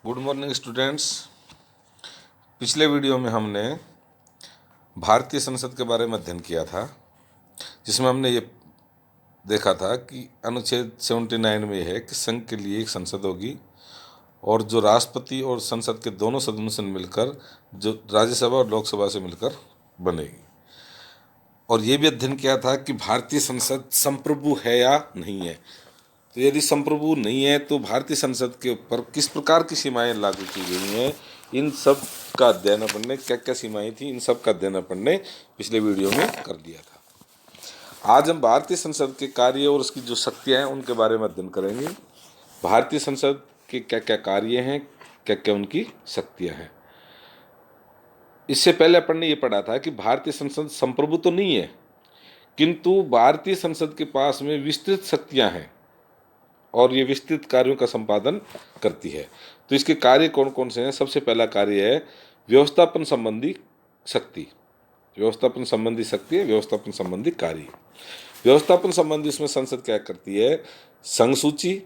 Good morning students. पिछले video में हमने भारतीय संसद के बारे में अध्ययन किया था, जिसमें हमने ये देखा था कि अनुच्छेद 79 में है कि संघ के लिए एक संसद होगी और जो राष्ट्रपति और संसद के दोनों सदनों से मिलकर जो राज्यसभा और लोकसभा से मिलकर बनेगी। और ये भी अध्ययन किया था कि भारतीय संसद संप्रभु है या नहीं है। तो यदि संप्रभु नहीं है तो भारतीय संसद के ऊपर किस प्रकार की सीमाएं लागू की गई हैं, इन सब का अध्ययन अपन ने, क्या क्या सीमाएं थी, इन सब का अध्ययन अपन ने पिछले वीडियो में कर लिया था। आज हम भारतीय संसद के कार्य और उसकी जो शक्तियां हैं उनके बारे में अध्ययन करेंगे। भारतीय संसद के क्या क्या कार्य हैं, क्या क्या उनकी शक्तियां हैं। इससे पहले अपन ने ये पढ़ा था कि भारतीय संसद संप्रभु तो नहीं है, किंतु भारतीय संसद के पास में विस्तृत शक्तियां हैं और ये विस्तृत कार्यों का संपादन करती है। तो इसके कार्य कौन कौन से हैं? सबसे पहला कार्य है व्यवस्थापन संबंधी शक्ति। व्यवस्थापन संबंधी शक्ति है व्यवस्थापन संबंधी कार्य। व्यवस्थापन संबंधी इसमें संसद क्या करती है? संघ सूची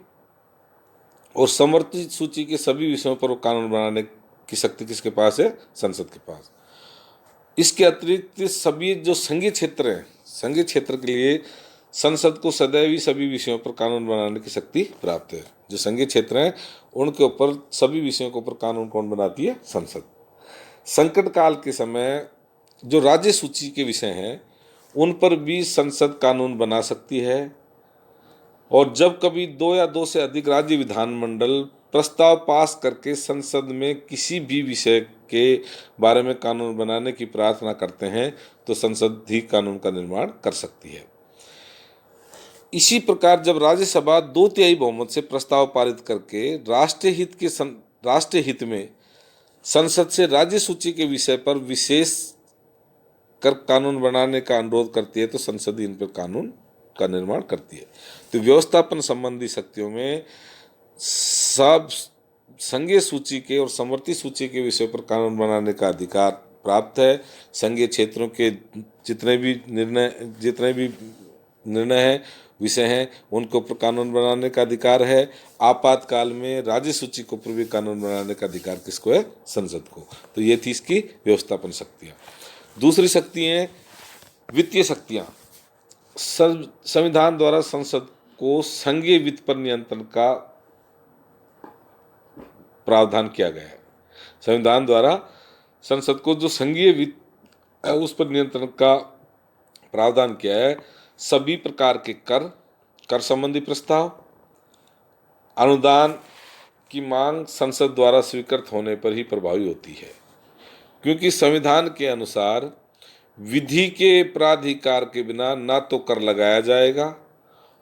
और समवर्ती सूची के सभी विषयों पर कानून बनाने की शक्ति किसके पास है? संसद के पास। इसके अतिरिक्त सभी जो संघीय क्षेत्र हैं, संघीय क्षेत्र के लिए संसद को सदैव ही सभी विषयों पर कानून बनाने की शक्ति प्राप्त है। जो संघीय क्षेत्र हैं उनके ऊपर सभी विषयों के ऊपर कानून कौन बनाती है? संसद। संकट काल के समय जो राज्य सूची के विषय हैं उन पर भी संसद कानून बना सकती है। और जब कभी 2 या 2 से अधिक राज्य विधानमंडल प्रस्ताव पास करके संसद में किसी भी विषय के बारे में कानून बनाने की प्रार्थना करते हैं तो संसद ही कानून का निर्माण कर सकती है। इसी प्रकार जब राज्यसभा 2/3 बहुमत से प्रस्ताव पारित करके राष्ट्रीय हित में संसद से राज्य सूची के विषय पर विशेष कर कानून बनाने का अनुरोध करती है तो संसद इन पर कानून का निर्माण करती है। तो व्यवस्थापन संबंधी शक्तियों में सब संघीय सूची के और समवर्ती सूची के विषय पर कानून बनाने का अधिकार प्राप्त है। संघीय क्षेत्रों के जितने भी निर्णय हैं, विषय हैं, उनके ऊपर कानून बनाने का अधिकार है। आपातकाल में राज्य सूची के ऊपर भी कानून बनाने का अधिकार किसको है? संसद को। तो ये थी इसकी व्यवस्थापन शक्तियाँ। दूसरी शक्ति है वित्तीय शक्तियाँ। संविधान द्वारा संसद को संघीय वित्त पर नियंत्रण का प्रावधान किया गया है। संविधान द्वारा संसद को जो संघीय वित्त है उस पर नियंत्रण का प्रावधान किया है। सभी प्रकार के कर संबंधी प्रस्ताव, अनुदान की मांग संसद द्वारा स्वीकृत होने पर ही प्रभावी होती है, क्योंकि संविधान के अनुसार विधि के प्राधिकार के बिना ना तो कर लगाया जाएगा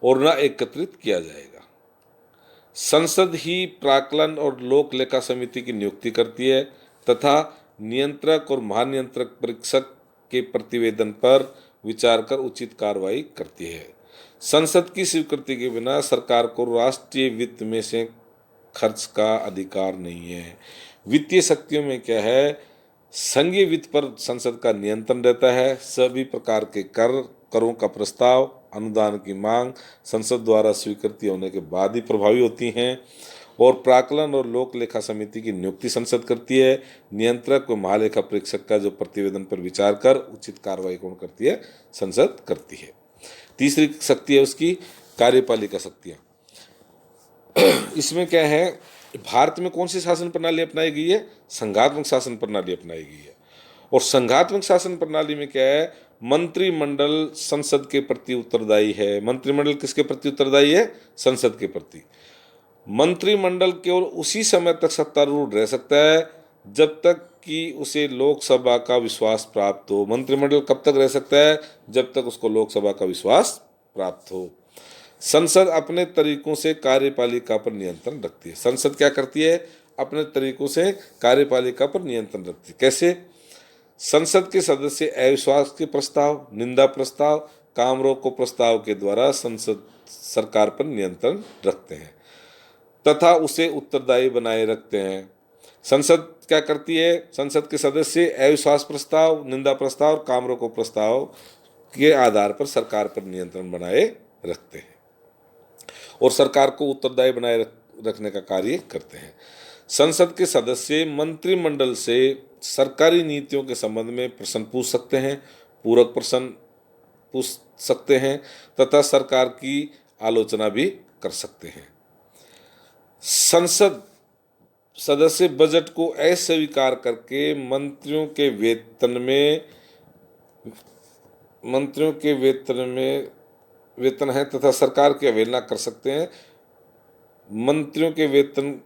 और ना एकत्रित किया जाएगा। संसद ही प्राक्कलन और लोक लेखा समिति की नियुक्ति करती है तथा नियंत्रक और महानियंत्रक परीक्षक के प्रतिवेदन पर विचार कर उचित कार्रवाई करती है। संसद की स्वीकृति के बिना सरकार को राष्ट्रीय वित्त में से खर्च का अधिकार नहीं है। वित्तीय शक्तियों में क्या है? संघीय वित्त पर संसद का नियंत्रण रहता है। सभी प्रकार के करों का प्रस्ताव, अनुदान की मांग संसद द्वारा स्वीकृति होने के बाद ही प्रभावी होती हैं। और प्राक्कलन और लोक लेखा समिति की नियुक्ति संसद करती है। नियंत्रक व महालेखा परीक्षक का जो प्रतिवेदन पर विचार कर उचित कार्रवाई कौन करती है? संसद करती है। तीसरी शक्ति है उसकी कार्यपालिका शक्तियाँ। इसमें क्या है? भारत में कौन सी शासन प्रणाली अपनाई गई है? संघात्मक शासन प्रणाली अपनाई गई है। और संघात्मक शासन प्रणाली में क्या है? मंत्रिमंडल संसद के प्रति उत्तरदायी है। मंत्रिमंडल किसके प्रति उत्तरदायी है? संसद के प्रति। मंत्रिमंडल केवल उसी समय तक सत्तारूढ़ रह सकता है जब तक कि उसे लोकसभा का विश्वास प्राप्त हो। मंत्रिमंडल कब तक रह सकता है? जब तक उसको लोकसभा का विश्वास प्राप्त हो। संसद अपने तरीकों से कार्यपालिका पर नियंत्रण रखती है। संसद क्या करती है? अपने तरीकों से कार्यपालिका पर नियंत्रण रखती है। कैसे? संसद के सदस्य अविश्वास के प्रस्ताव, निंदा प्रस्ताव, काम रोको प्रस्ताव के द्वारा संसद सरकार पर नियंत्रण रखते हैं तथा उसे उत्तरदायी बनाए रखते हैं। संसद क्या करती है? संसद के सदस्य अविश्वास प्रस्ताव, निंदा प्रस्ताव और काम रोको प्रस्ताव के आधार पर सरकार पर नियंत्रण बनाए रखते हैं और सरकार को उत्तरदायी बनाए रखने का कार्य करते हैं। संसद के सदस्य मंत्रिमंडल से सरकारी नीतियों के संबंध में प्रश्न पूछ सकते हैं, पूरक प्रश्न पूछ सकते हैं तथा सरकार की आलोचना भी कर सकते हैं। संसद सदस्य बजट को अस्वीकार करके मंत्रियों के वेतन है तथा सरकार की अवहेलना कर सकते हैं। मंत्रियों के वेतन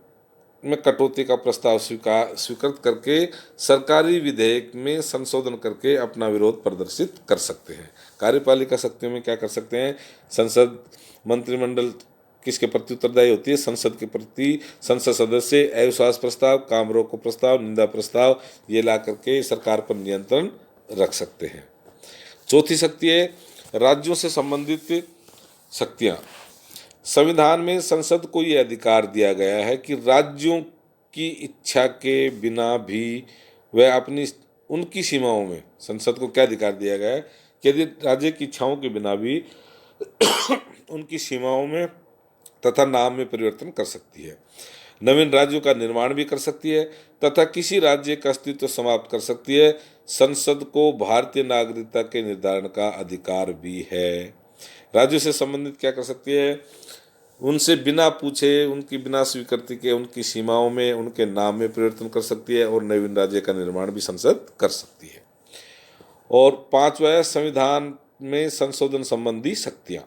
में कटौती का प्रस्ताव स्वीकृत करके सरकारी विधेयक में संशोधन करके अपना विरोध प्रदर्शित कर सकते हैं। कार्यपालिका शक्तियों में क्या कर सकते हैं? संसद मंत्रिमंडल किसके प्रति उत्तरदायी होती है? संसद के प्रति। संसद सदस्य अविश्वास प्रस्ताव, काम रोको प्रस्ताव, निंदा प्रस्ताव ये ला करके सरकार पर नियंत्रण रख सकते हैं। चौथी शक्ति है राज्यों से संबंधित शक्तियाँ। संविधान में संसद को यह अधिकार दिया गया है कि राज्यों की इच्छा के बिना भी वह अपनी उनकी सीमाओं में, संसद को क्या अधिकार दिया गया है कि यदि राज्य की इच्छाओं के बिना भी उनकी सीमाओं में तथा नाम में परिवर्तन कर सकती है, नवीन राज्यों का निर्माण भी कर सकती है तथा किसी राज्य का अस्तित्व समाप्त कर सकती है। संसद को भारतीय नागरिकता के निर्धारण का अधिकार भी है। राज्यों से संबंधित क्या कर सकती है? उनसे बिना पूछे, उनकी बिना स्वीकृति के उनकी सीमाओं में उनके नाम में परिवर्तन कर सकती है और नवीन राज्य का निर्माण भी संसद कर सकती है। और पांचवा है संविधान में संशोधन संबंधी शक्तियां।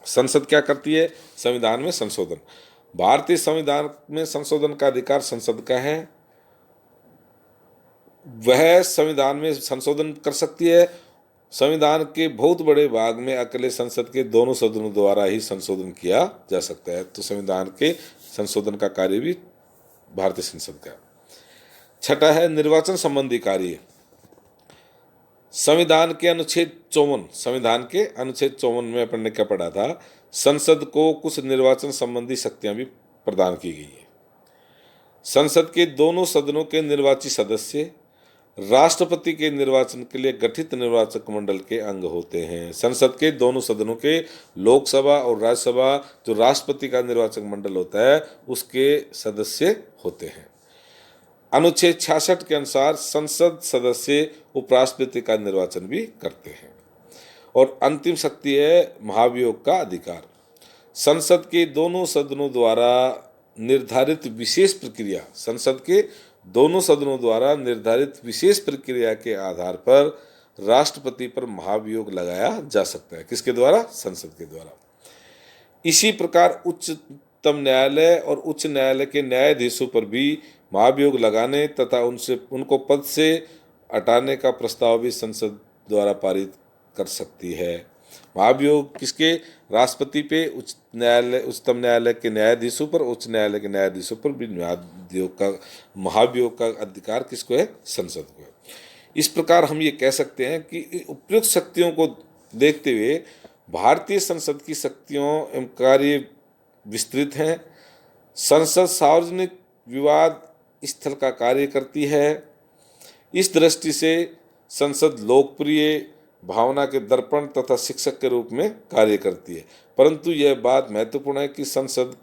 संसद क्या करती है? संविधान में संशोधन। भारतीय संविधान में संशोधन का अधिकार संसद का है। वह संविधान में संशोधन कर सकती है। संविधान के बहुत बड़े भाग में अकेले संसद के दोनों सदनों द्वारा ही संशोधन किया जा सकता है, तो संविधान के संशोधन का कार्य भी भारतीय संसद का। छठा है निर्वाचन संबंधी कार्य। संविधान के अनुच्छेद 54 में अपन ने क्या पढ़ा था? संसद को कुछ निर्वाचन संबंधी शक्तियां भी प्रदान की गई है। संसद के दोनों सदनों के निर्वाचित सदस्य राष्ट्रपति के निर्वाचन के लिए गठित निर्वाचक मंडल के अंग होते हैं। संसद के दोनों सदनों के लोकसभा और राज्यसभा जो राष्ट्रपति का निर्वाचक मंडल होता है उसके सदस्य होते हैं। अनुच्छेद 66 के अनुसार संसद सदस्य उपराष्ट्रपति का निर्वाचन भी करते हैं। और अंतिम शक्ति है महाभियोग का अधिकार। संसद के दोनों सदनों द्वारा निर्धारित विशेष प्रक्रिया, संसद के दोनों सदनों द्वारा निर्धारित विशेष प्रक्रिया के आधार पर राष्ट्रपति पर महाभियोग लगाया जा सकता है। किसके द्वारा? संसद के द्वारा। इसी प्रकार उच्चतम न्यायालय और उच्च न्यायालय के न्यायाधीशों पर भी महाभियोग लगाने तथा उनको पद से हटाने का प्रस्ताव भी संसद द्वारा पारित कर सकती है। महाभियोग किसके? राष्ट्रपति पे, उच्चतम न्यायालय के न्यायाधीशों पर, उच्च न्यायालय के न्यायाधीशों पर भी महाभियोग का अधिकार किसको है? संसद को है। इस प्रकार हम ये कह सकते हैं कि उपयुक्त शक्तियों को देखते हुए भारतीय संसद की शक्तियों एवं कार्य विस्तृत हैं। संसद सार्वजनिक विवाद स्थल का कार्य करती है। इस दृष्टि से संसद लोकप्रिय, भावना के दर्पण तथा शिक्षक के रूप में कार्य करती है। परंतु यह बात महत्वपूर्ण है कि संसद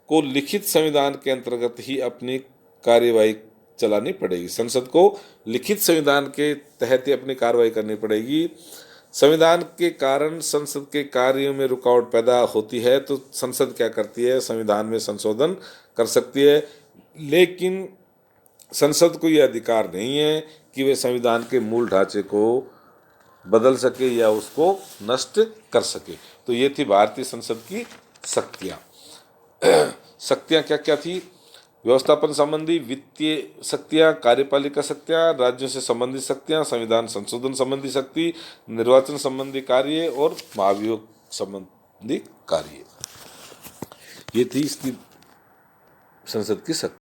को लिखित संविधान के अंतर्गत ही अपनी कार्यवाही चलानी पड़ेगी। संसद को लिखित संविधान के तहत ही अपनी कार्रवाई करनी पड़ेगी। संविधान के कारण संसद के कार्यों में रुकावट पैदा होती है तो संसद क्या करती है? संविधान में संशोधन कर सकती है, लेकिन संसद को यह अधिकार नहीं है कि वे संविधान के मूल ढांचे को बदल सके या उसको नष्ट कर सके। तो ये थी भारतीय संसद की शक्तियाँ। शक्तियाँ क्या क्या थी? व्यवस्थापन संबंधी वित्तीय शक्तियाँ, कार्यपालिका शक्तियाँ, राज्यों से संबंधित शक्तियाँ, संविधान संशोधन संबंधी शक्ति, निर्वाचन संबंधी कार्य और महाभियोग संबंधी कार्य। ये थी इसकी संसद की शक्ति।